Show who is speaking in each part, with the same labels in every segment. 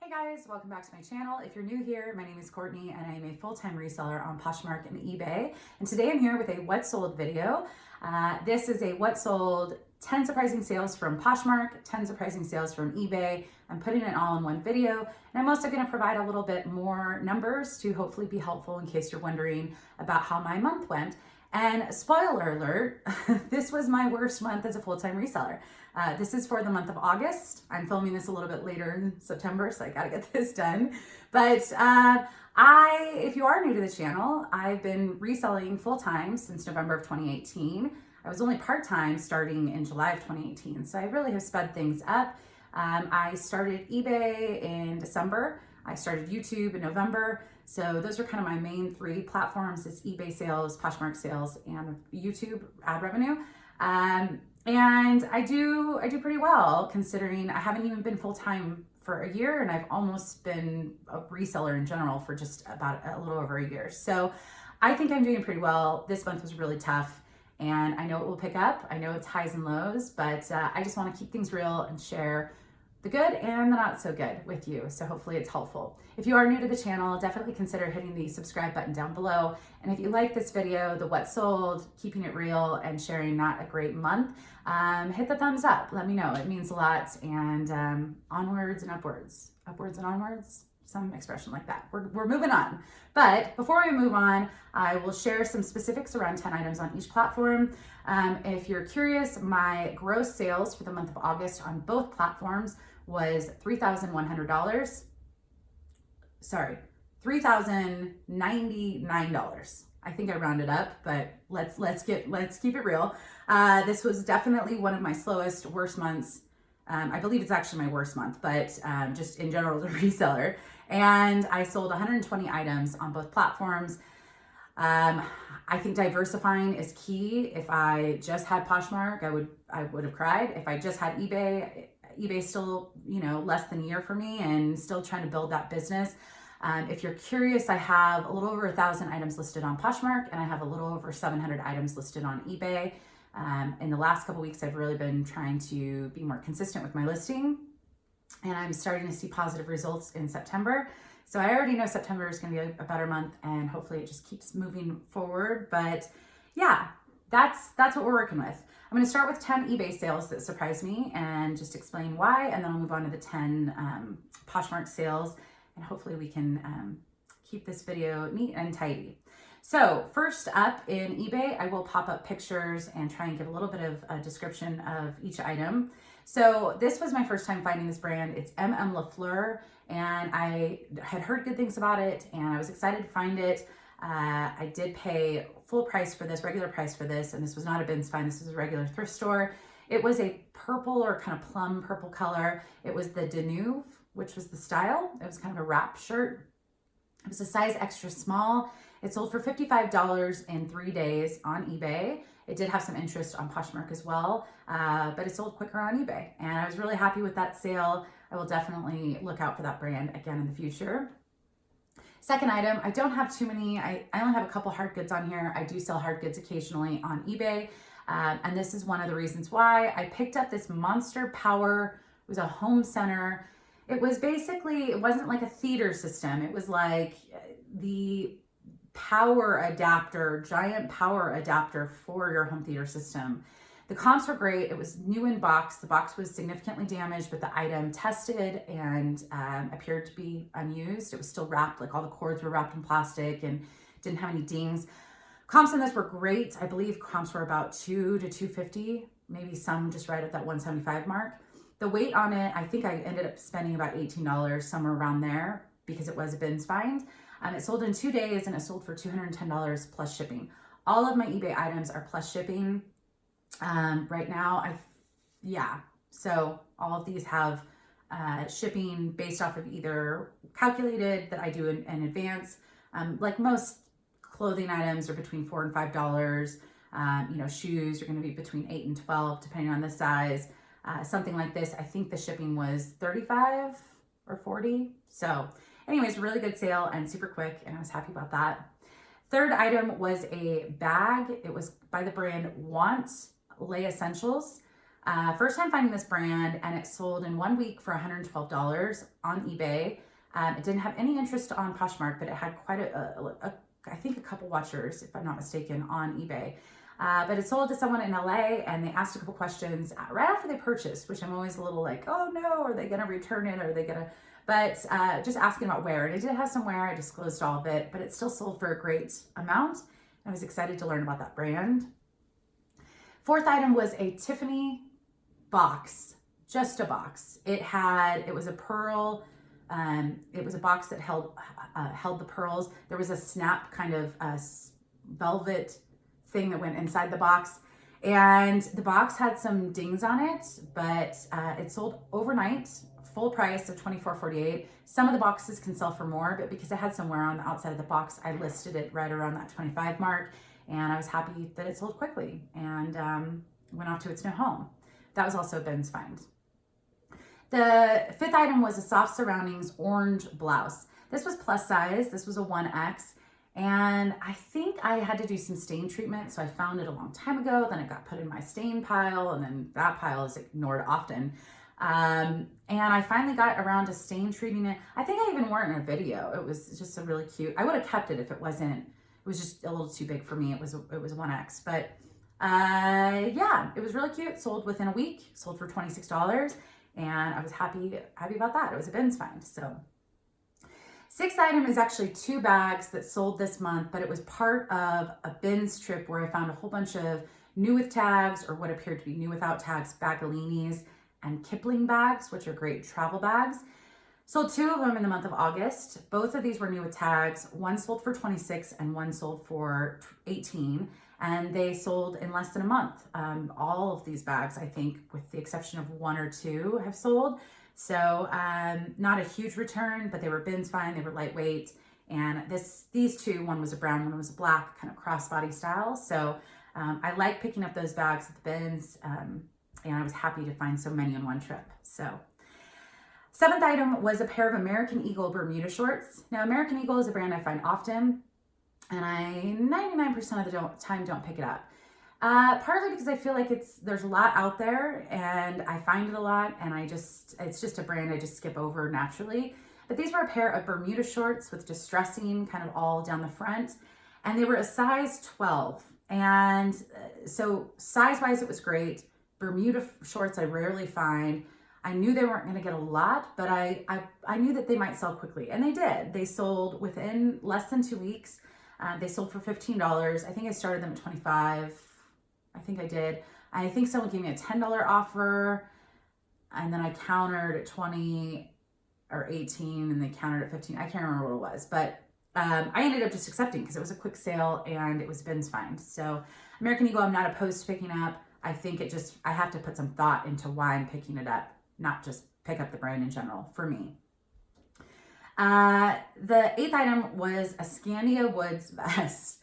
Speaker 1: Hey guys, welcome back to my channel. If you're new here, my name is Courtney and I'm a full-time reseller on Poshmark and eBay. And today I'm here with a what sold video. This is a what sold 10 surprising sales from Poshmark, 10 surprising sales from eBay. I'm putting it all in one video. And I'm also going to provide a little bit more numbers to hopefully be helpful in case you're wondering about how my month went. And spoiler alert, this was my worst month as a full-time reseller. This is for the month of August. I'm filming this a little bit later in September, so I gotta get this done. But if you are new to the channel, I've been reselling full-time since November of 2018. I was only part-time starting in July of 2018, so I really have sped things up. I started eBay in December. I started YouTube in November. So those are kind of my main three platforms: is eBay sales, Poshmark sales, and YouTube ad revenue. And I do pretty well considering I haven't even been full-time for a year, and I've almost been a reseller in general for just about a little over a year. So I think I'm doing pretty well. This month was really tough, and I know it will pick up. I know it's highs and lows, but I just want to keep things real and share the good and the not so good with you. So hopefully it's helpful. If you are new to the channel, definitely consider hitting the subscribe button down below. And if you like this video, the what sold, keeping it real, and sharing not a great month, hit the thumbs up. Let me know. It means a lot. And onwards and upwards. Upwards and onwards? Some expression like that. We're moving on. But before we move on, I will share some specifics around 10 items on each platform. If you're curious, my gross sales for the month of August on both platforms was $3,100. Sorry, $3,099. I think I rounded up, but let's keep it real. This was definitely one of my slowest, worst months. I believe it's actually my worst month, but just in general as a reseller. And I sold 120 items on both platforms. I think diversifying is key. If I just had Poshmark, I would have cried. If I just had eBay, eBay's still, less than a year for me and still trying to build that business. If you're curious, I have a little over 1,000 items listed on Poshmark, and I have a little over 700 items listed on eBay. In the last couple weeks, I've really been trying to be more consistent with my listing, and I'm starting to see positive results in September. So I already know September is going to be a better month, and hopefully it just keeps moving forward. But yeah, that's what we're working with. I'm going to start with 10 eBay sales that surprised me and just explain why, and then I'll move on to the 10 Poshmark sales, and hopefully we can keep this video neat and tidy. So first up in eBay, I will pop up pictures and try and give a little bit of a description of each item. So this was my first time finding this brand. It's MM LaFleur, and I had heard good things about it, and I was excited to find it. I did pay full price for this, regular price for this, and this was not a bins find. This was a regular thrift store. It was a purple or kind of plum purple color. It was the Danube, which was the style. It was kind of a wrap shirt. It was a size extra small. It sold for $55 in 3 days on eBay. It did have some interest on Poshmark as well, but it sold quicker on eBay. And I was really happy with that sale. I will definitely look out for that brand again in the future. Second item, I don't have too many. I only have a couple hard goods on here. I do sell hard goods occasionally on eBay. And this is one of the reasons why I picked up this Monster Power. It was a home center. It was basically, it wasn't like a theater system. It was like the power adapter, giant power adapter for your home theater system. The comps were great. It was new in box. The box was significantly damaged, but the item tested and appeared to be unused. It was still wrapped, like all the cords were wrapped in plastic and didn't have any dings. Comps on this were great. I believe comps were about $2 to $250, maybe some just right at that $175 mark. The weight on it, I think I ended up spending about $18, somewhere around there, because it was a bins find. It sold in 2 days, and it sold for $210 plus shipping. All of my eBay items are plus shipping. Right now, so all of these have shipping based off of either calculated that I do in advance. Like most clothing items are between $4 and $5. Shoes are going to be between $8 and $12, depending on the size. Something like this, I think the shipping was $35 or $40. So anyways, really good sale and super quick, and I was happy about that. Third item was a bag. It was by the brand Want Lay Essentials. First time finding this brand, and it sold in 1 week for $112 on eBay. It didn't have any interest on Poshmark, but it had quite I think a couple watchers, if I'm not mistaken, on eBay. But it sold to someone in LA, and they asked a couple questions right after they purchased, which I'm always a little like, oh no, are they gonna return it? Are they gonna, but just asking about wear. And it did have some wear, I disclosed all of it, but it still sold for a great amount. I was excited to learn about that brand. Fourth item was a Tiffany box, just a box. It was a pearl, it was a box that held the pearls. There was a snap kind of velvet thing that went inside the box, and the box had some dings on it, but it sold overnight, full price of $24.48. Some of the boxes can sell for more, but because it had some wear on the outside of the box, I listed it right around that 25 mark, and I was happy that it sold quickly and went off to its new home. That was also a Ben's find. The fifth item was a soft surroundings orange blouse. This was plus size. This was a 1X. And I think I had to do some stain treatment. So I found it a long time ago. Then it got put in my stain pile, and then that pile is ignored often. And I finally got around to stain treating it. I think I even wore it in a video. It was just a really cute, I would have kept it if it was just a little too big for me. It was 1X, but yeah, it was really cute. Sold within a week, sold for $26. And I was happy about that. It was a Ben's find. So sixth item is actually 2 bags that sold this month, but it was part of a Ben's trip where I found a whole bunch of new with tags, or what appeared to be new without tags, Bagalinis and Kipling bags, which are great travel bags. Sold 2 of them in the month of August. Both of these were new with tags. One sold for $26 and one sold for $18. And they sold in less than a month. All of these bags, I think, with the exception of 1 or 2, have sold. So not a huge return, but they were Ben's fine. They were lightweight. And these 2, one was a brown, one was a black, kind of crossbody style. So I like picking up those bags at the Ben's, and I was happy to find so many on one trip. So seventh item was a pair of American Eagle Bermuda shorts. Now, American Eagle is a brand I find often, and I 99% of the time don't pick it up. Partly because I feel like there's a lot out there, and I find it a lot, and it's just a brand I just skip over naturally. But these were a pair of Bermuda shorts with distressing kind of all down the front, and they were a size 12. And so size-wise, it was great. Bermuda shorts I rarely find. I knew they weren't going to get a lot, but I knew that they might sell quickly, and they did. They sold within less than 2 weeks. They sold for $15. I think I started them at $25. I think I did. I think someone gave me a $10 offer, and then I countered at 20 or 18, and they countered at 15. I can't remember what it was, but I ended up just accepting because it was a quick sale and it was Ben's find. So American Eagle, I'm not opposed to picking up. I think I have to put some thought into why I'm picking it up, not just pick up the brand in general for me. The eighth item was a Scandia Woods vest.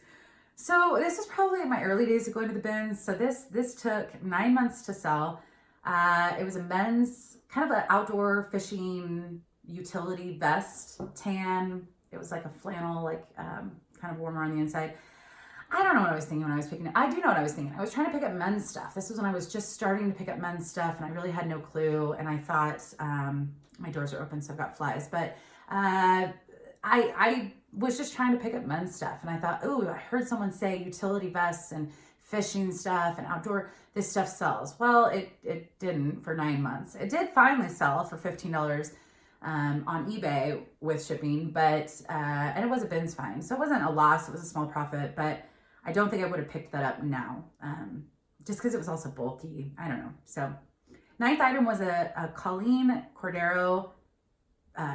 Speaker 1: So this was probably in my early days of going to the Ben's. So this took 9 months to sell. It was a men's kind of an outdoor fishing utility vest, tan. It was like a flannel, like kind of warmer on the inside. I don't know what I was thinking when I was picking it. I do know what I was thinking. I was trying to pick up men's stuff. This was when I was just starting to pick up men's stuff, and I really had no clue. And I thought, my doors are open, so I've got flies. But I was just trying to pick up men's stuff, and I thought, oh, I heard someone say utility vests and fishing stuff and outdoor, this stuff sells. Well, it didn't for 9 months. It did finally sell for $15 on eBay with shipping, but and it was a Ben's find, so it wasn't a loss. It was a small profit, but I don't think I would have picked that up now, just because it was also bulky. I don't know. So ninth item was a Colleen Cordero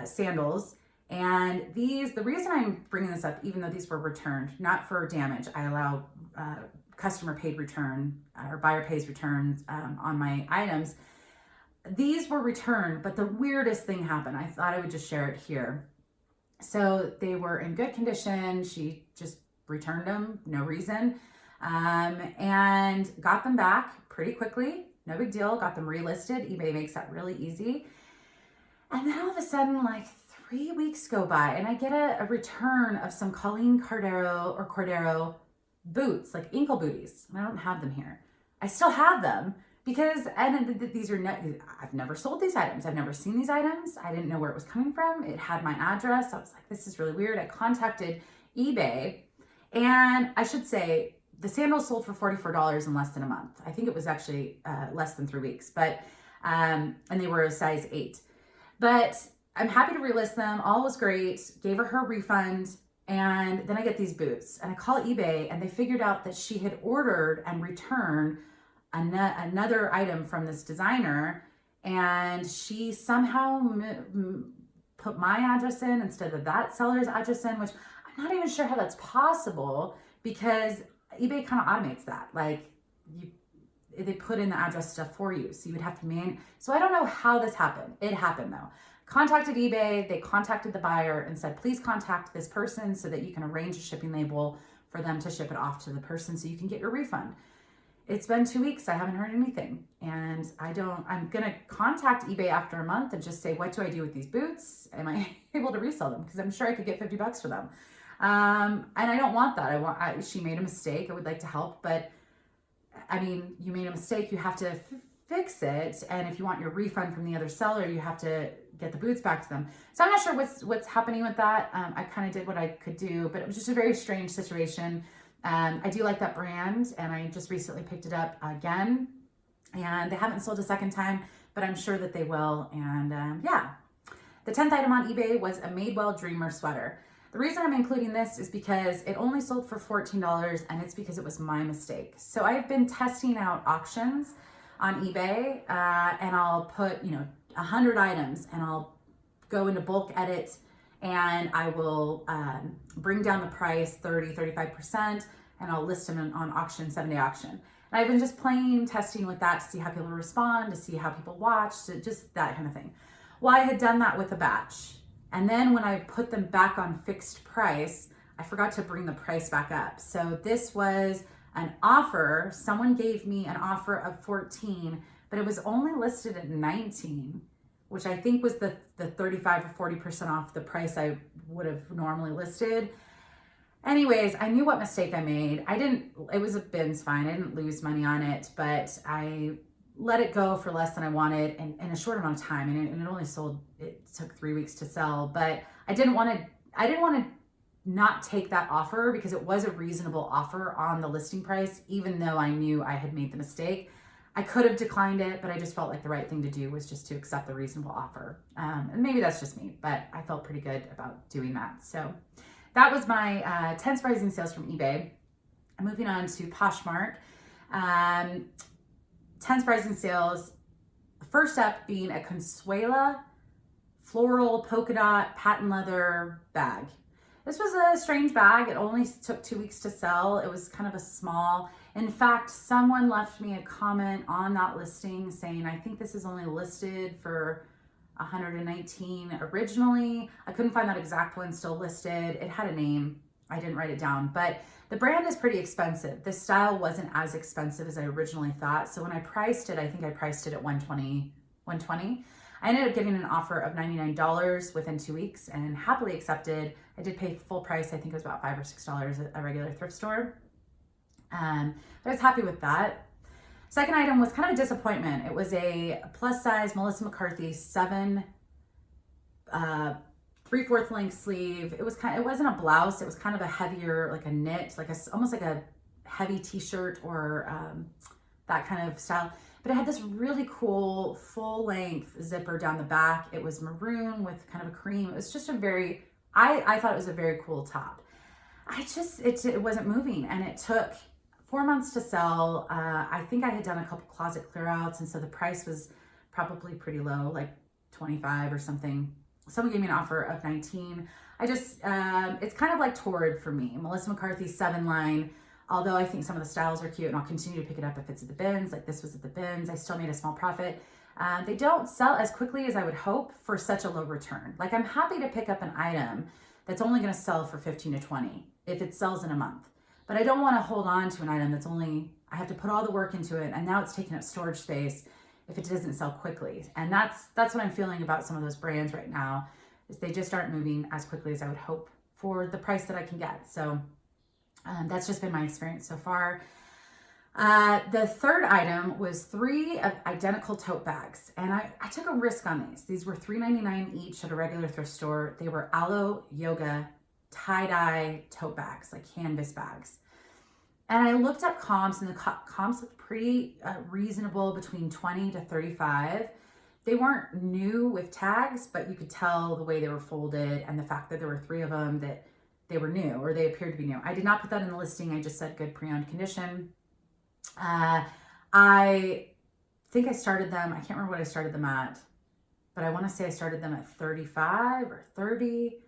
Speaker 1: sandals. And the reason I'm bringing this up, even though these were returned, not for damage, I allow customer paid return or buyer pays returns on my items. These were returned, but the weirdest thing happened. I thought I would just share it here. So they were in good condition. She just returned them, no reason, and got them back pretty quickly. No big deal. Got them relisted. eBay makes that really easy. And then all of a sudden, like 3 weeks go by, and I get a return of some Colleen Cordero boots, like ankle booties. I don't have them here. I still have them. because, and these are not, I've never sold these items. I've never seen these items. I didn't know where it was coming from. It had my address. I was like, this is really weird. I contacted eBay, and I should say the sandals sold for $44 in less than a month. I think it was actually less than 3 weeks, but, and they were a size 8. But I'm happy to relist them. All was great. Gave her a refund. And then I get these boots, and I call eBay, and they figured out that she had ordered and returned another item from this designer, and she somehow put my address in instead of that seller's address in, which I'm not even sure how that's possible, because eBay kind of automates that. Like, they put in the address stuff for you, so you would have to so I don't know how this happened. It happened though. Contacted eBay, they contacted the buyer and said, please contact this person so that you can arrange a shipping label for them to ship it off to the person so you can get your refund. It's been 2 weeks, I haven't heard anything. And I'm gonna contact eBay after a month and just say, what do I do with these boots? Am I able to resell them? Because I'm sure I could get $50 for them. And I don't want that. She made a mistake, I would like to help, but I mean, you made a mistake, you have to fix it. And if you want your refund from the other seller, you have to get the boots back to them. So I'm not sure what's happening with that. I kind of did what I could do, but it was just a very strange situation. I do like that brand, and I just recently picked it up again, and they haven't sold a second time, but I'm sure that they will. And yeah, the 10th item on eBay was a Madewell Dreamer sweater. The reason I'm including this is because it only sold for $14, and it's because it was my mistake. So I've been testing out auctions on eBay, and I'll put, 100 items, and I'll go into bulk edit, and I will bring down the price 35%, and I'll list them on auction, 7-day auction. And I've been just playing, testing with that to see how people respond, to see how people watch, just that kind of thing. Well, I had done that with a batch. And then when I put them back on fixed price, I forgot to bring the price back up. So this was an offer. Someone gave me an offer of 14, but it was only listed at 19, which I think was the 35 or 40% off the price I would have normally listed. Anyways, I knew what mistake I made. It was a bin's fine. I didn't lose money on it, but I let it go for less than I wanted in a short amount of time. And it only sold, it took 3 weeks to sell, but I didn't want to not take that offer because it was a reasonable offer on the listing price, even though I knew I had made the mistake. I could have declined it, but I just felt like the right thing to do was just to accept the reasonable offer. And maybe that's just me, but I felt pretty good about doing that. So that was my 10 surprising sales from eBay. Moving on to Poshmark. 10 surprising sales. First up being a Consuela floral polka dot patent leather bag. This was a strange bag. It only took 2 weeks to sell. It was kind of a small. In fact, someone left me a comment on that listing saying, I think this is only listed for $119 originally. I couldn't find that exact one still listed. It had a name. I didn't write it down, but the brand is pretty expensive. This style wasn't as expensive as I originally thought. So when I priced it, I think I priced it at $120. I ended up getting an offer of $99 within 2 weeks and happily accepted. I did pay full price. I think it was about $5 or $6 at a regular thrift store. But I was happy with that. Second item was kind of a disappointment. It was a plus size Melissa McCarthy 7 3/4 length sleeve. It wasn't a blouse. It was kind of a heavier, like a knit, almost like a heavy t-shirt or that kind of style. But it had this really cool full length zipper down the back. It was maroon with kind of a cream. It was just I thought it was a very cool top. It wasn't moving, and it took 4 months to sell. I think I had done a couple closet clear outs, and so the price was probably pretty low, like 25 or something. Someone gave me an offer of 19. It's kind of like Torrid for me. Melissa McCarthy 7 line, although I think some of the styles are cute and I'll continue to pick it up if it's at the bins, like this was at the bins. I still made a small profit. They don't sell as quickly as I would hope for such a low return. Like, I'm happy to pick up an item that's only going to sell for 15 to 20 if it sells in a month. But I don't want to hold on to an item I have to put all the work into it, and now it's taking up storage space if it doesn't sell quickly. And that's what I'm feeling about some of those brands right now, is they just aren't moving as quickly as I would hope for the price that I can get. So that's just been my experience so far. The third item was 3 of identical tote bags, and I took a risk on these. These were $3.99 each at a regular thrift store. They were Alo Yoga tie-dye tote bags, like canvas bags. And I looked up comps, and the comps looked pretty reasonable, between 20 to 35. They weren't new with tags, but you could tell the way they were folded and the fact that there were 3 of them that they were new, or they appeared to be new. I did not put that in the listing. I just said good pre-owned condition. I think I started them, I can't remember what I started them at, but I want to say I started them at 35 or 30,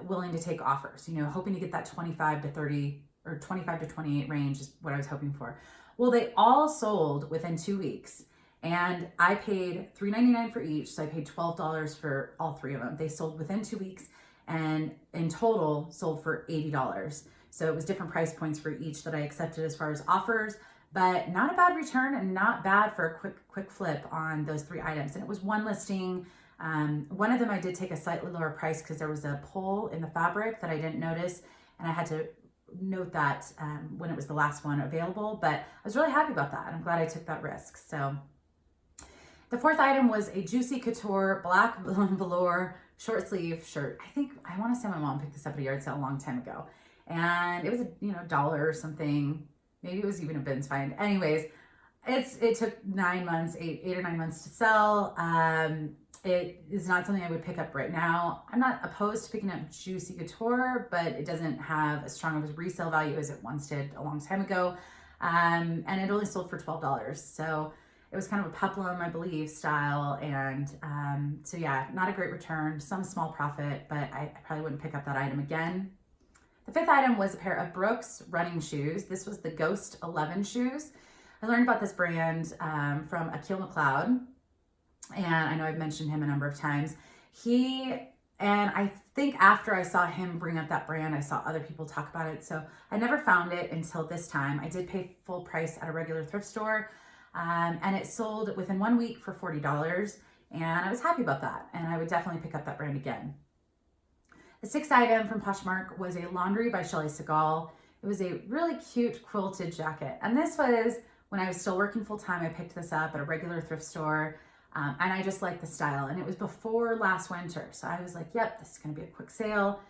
Speaker 1: willing to take offers, hoping to get that 25 to 30 or 25 to 28 range is what I was hoping for. Well, they all sold within 2 weeks, and I paid $3.99 for each. So I paid $12 for all 3 of them. They sold within 2 weeks, and in total sold for $80. So it was different price points for each that I accepted as far as offers, but not a bad return and not bad for a quick flip on those 3 items. And it was one listing. One of them I did take a slightly lower price because there was a pull in the fabric that I didn't notice, and I had to note that when it was the last one available, but I was really happy about that. I'm glad I took that risk. So the 4th item was a Juicy Couture black velour short sleeve shirt. I want to say my mom picked this up at a yard sale a long time ago, and it was a dollar or something. Maybe it was even a bin's find. Anyways, it took 9 months, 8 or 9 months to sell. It is not something I would pick up right now. I'm not opposed to picking up Juicy Couture, but it doesn't have as strong of a resale value as it once did a long time ago. And it only sold for $12. So it was kind of a peplum, I believe, style. And so yeah, not a great return, some small profit, but I probably wouldn't pick up that item again. The 5th item was a pair of Brooks running shoes. This was the Ghost 11 shoes. I learned about this brand from Akil McLeod, and I know I've mentioned him a number of times. I think after I saw him bring up that brand, I saw other people talk about it. So I never found it until this time. I did pay full price at a regular thrift store, and it sold within 1 week for $40, and I was happy about that, and I would definitely pick up that brand again. The 6th item from Poshmark was a Laundry by Shelly Segal. It was a really cute quilted jacket. And this was when I was still working full time. I picked this up at a regular thrift store, and I just liked the style. And it was before last winter. So I was like, yep, this is going to be a quick sale.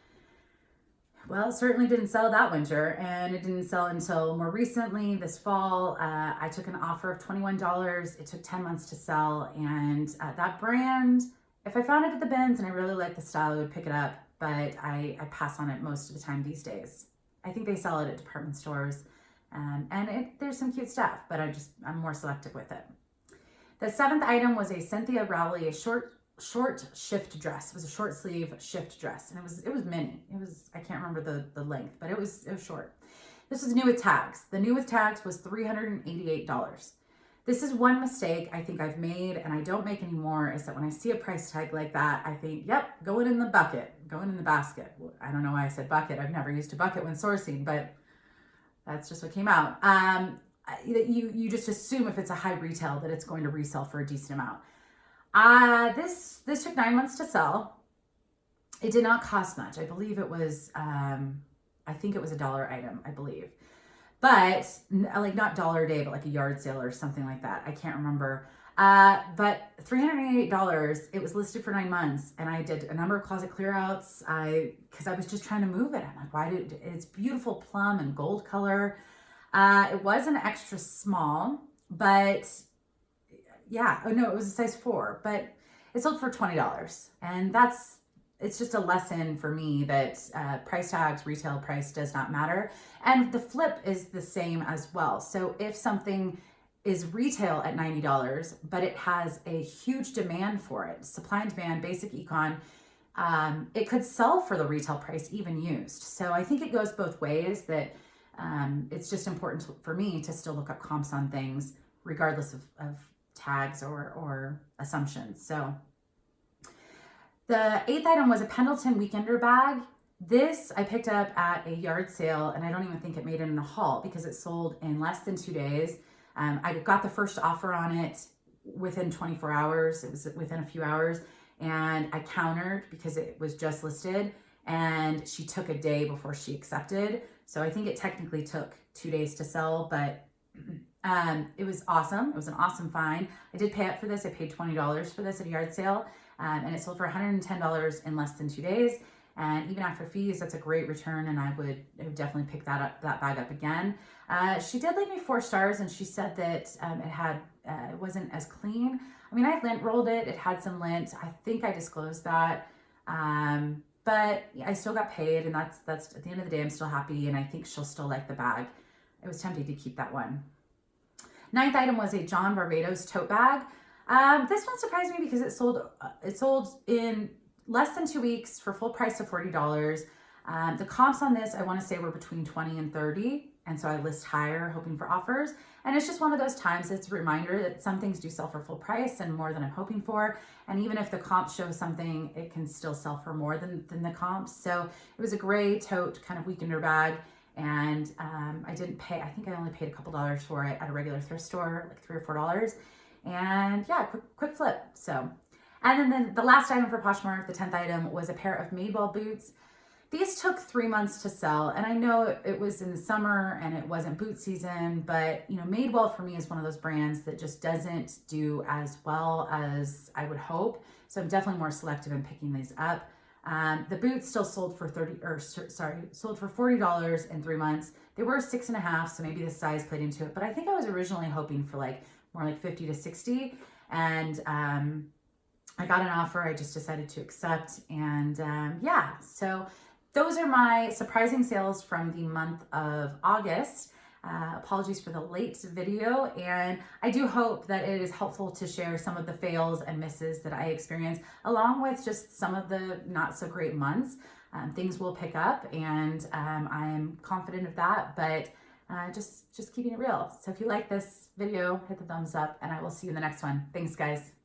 Speaker 1: Well, it certainly didn't sell that winter, and it didn't sell until more recently this fall. I took an offer of $21. It took 10 months to sell. And that brand, if I found it at the bins and I really liked the style, I would pick it up. But I pass on it most of the time these days. I think they sell it at department stores, and there's some cute stuff, but I'm more selective with it. The 7th item was a Cynthia Rowley, a short shift dress. It was a short sleeve shift dress, and it was mini. I can't remember the length, but it was short. This was new with tags. The new with tags was $388. This is one mistake I think I've made, and I don't make anymore, is that when I see a price tag like that, I think, yep, going in the bucket, going in the basket. I don't know why I said bucket. I've never used a bucket when sourcing, but that's just what came out. You just assume if it's a high retail that it's going to resell for a decent amount. This took 9 months to sell. It did not cost much. I believe it was, I think it was $1 item, I believe. But like not dollar a day, but like a yard sale or something like that. I can't remember. But $388, it was listed for 9 months, and I did a number of closet clear outs. Because I was just trying to move it. I'm like, it's beautiful plum and gold color. It was an extra small, but yeah, it was a size 4, but it sold for $20. And it's just a lesson for me that price tags, retail price does not matter. And the flip is the same as well. So if something is retail at $90, but it has a huge demand for it, supply and demand, basic econ, it could sell for the retail price even used. So I think it goes both ways, that it's just important for me to still look up comps on things regardless of tags or assumptions. So the 8th item was a Pendleton Weekender bag. This I picked up at a yard sale, and I don't even think it made it in a haul because it sold in less than 2 days. I got the first offer on it within 24 hours. It was within a few hours, and I countered because it was just listed, and she took a day before she accepted. So I think it technically took 2 days to sell, but It was awesome. It was an awesome find. I did pay up for this. I paid $20 for this at a yard sale, and it sold for $110 in less than 2 days. And even after fees, that's a great return, and I would definitely pick that bag up again. She did leave me 4 stars, and she said that it wasn't as clean. I mean, I lint rolled it. It had some lint. I think I disclosed that. But I still got paid, and that's at the end of the day, I'm still happy, and I think she'll still like the bag. I was tempted to keep that one. 9th item was a John Varvatos tote bag. This one surprised me because it sold in less than 2 weeks for full price of $40. The comps on this, I want to say, were between 20 and 30. And so I list higher, hoping for offers. And it's just one of those times, it's a reminder that some things do sell for full price and more than I'm hoping for. And even if the comps show something, it can still sell for more than the comps. So it was a gray tote, kind of weekender bag. And I didn't pay, I think I only paid a couple dollars for it at a regular thrift store, like $3 or $4. And yeah, quick flip. So, and then the last item for Poshmark, the 10th item, was a pair of Madewell boots. These took 3 months to sell, and I know it was in the summer and it wasn't boot season, but you know, Madewell for me is one of those brands that just doesn't do as well as I would hope. So I'm definitely more selective in picking these up. The boots still sold for sold for $40 in 3 months. They were 6.5, so maybe the size played into it, but I think I was originally hoping for more like 50 to 60. And I got an offer I just decided to accept. And yeah, so those are my surprising sales from the month of August. Apologies for the late video, and I do hope that it is helpful to share some of the fails and misses that I experienced, along with just some of the not so great months. Things will pick up, and I'm confident of that, but just keeping it real. So if you like this video, hit the thumbs up, and I will see you in the next one. Thanks, guys.